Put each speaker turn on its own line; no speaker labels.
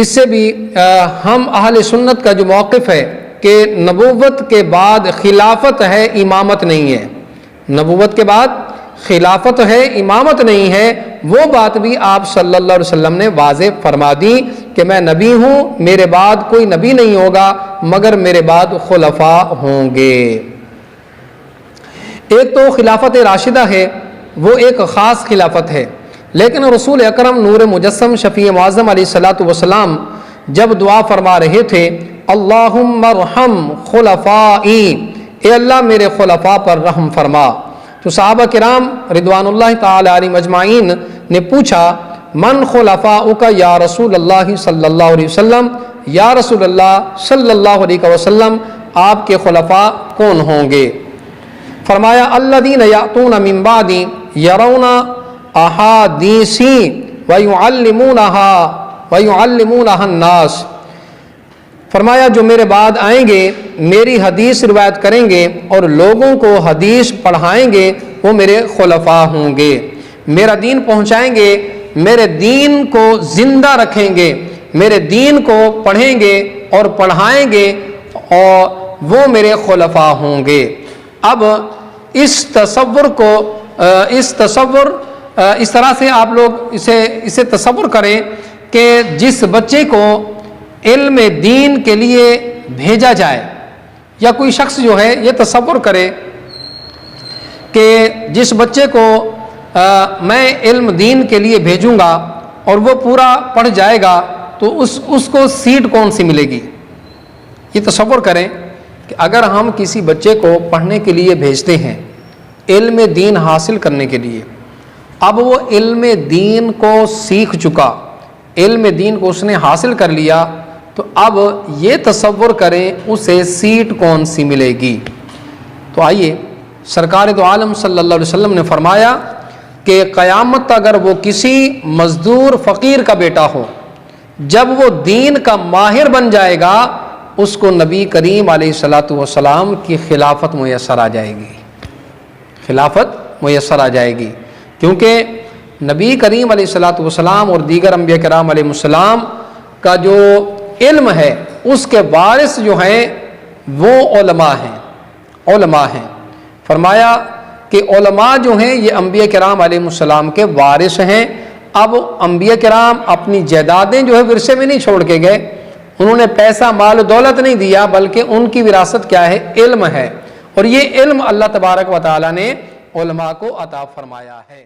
اس سے بھی ہم اہل سنت کا جو موقف ہے کہ نبوت کے بعد خلافت ہے، امامت نہیں ہے، نبوت کے بعد خلافت ہے، امامت نہیں ہے، وہ بات بھی آپ صلی اللہ علیہ وسلم نے واضح فرما دی کہ میں نبی ہوں، میرے بعد کوئی نبی نہیں ہوگا مگر میرے بعد خلفاء ہوں گے۔ ایک تو خلافت راشدہ ہے، وہ ایک خاص خلافت ہے، لیکن رسول اکرم نور مجسم شفیع معظم علیہ الصلوۃ والسلام جب دعا فرما رہے تھے اللہم ارحم خلفائی، اے اللہ میرے خلفاء پر رحم فرما، تو صحابہ کرام رضوان اللہ تعالی علیہم اجمعین نے پوچھا من خلفاؤک یا رسول اللہ صلی اللہ علیہ وسلم، یا رسول اللہ صلی اللہ علیہ وسلم آپ کے خلفاء کون ہوں گے؟ فرمایا الذین یأتون من بعدی یرون احادیثی ویعلمونہا الناس، فرمایا جو میرے بعد آئیں گے میری حدیث روایت کریں گے اور لوگوں کو حدیث پڑھائیں گے، وہ میرے خلفاء ہوں گے، میرا دین پہنچائیں گے، میرے دین کو زندہ رکھیں گے، میرے دین کو پڑھیں گے اور پڑھائیں گے، اور وہ میرے خلفاء ہوں گے۔ اب اس تصور کو اس طرح سے آپ لوگ اسے تصور کریں کہ جس بچے کو علم دین کے لیے بھیجا جائے، یا کوئی شخص جو ہے یہ تصور کرے کہ جس بچے کو میں علم دین کے لیے بھیجوں گا اور وہ پورا پڑھ جائے گا تو اس کو سیٹ کون سی ملے گی؟ یہ تصور کریں کہ اگر ہم کسی بچے کو پڑھنے کے لیے بھیجتے ہیں علم دین حاصل کرنے کے لیے، اب وہ علم دین کو سیکھ چکا، علم دین کو اس نے حاصل کر لیا، تو اب یہ تصور کریں اسے سیٹ کون سی ملے گی؟ تو آئیے سرکار دو عالم صلی اللہ علیہ وسلم نے فرمایا کہ قیامت اگر وہ کسی مزدور فقیر کا بیٹا ہو، جب وہ دین کا ماہر بن جائے گا اس کو نبی کریم علیہ الصلوۃ والسلام کی خلافت میسر آ جائے گی، خلافت میسر آ جائے گی، کیونکہ نبی کریم علیہ الصلوۃ والسلام اور دیگر انبیاء کرام علیہ السلام کا جو علم ہے اس کے وارث جو ہیں وہ علماء ہیں۔ فرمایا کہ علماء جو ہیں یہ انبیاء کرام علیہ السلام کے وارث ہیں۔ اب انبیاء کرام اپنی جائیدادیں جو ہے ورثے میں نہیں چھوڑ کے گئے، انہوں نے پیسہ مال و دولت نہیں دیا، بلکہ ان کی وراثت کیا ہے؟ علم ہے، اور یہ علم اللہ تبارک و تعالی نے علماء کو عطا فرمایا ہے۔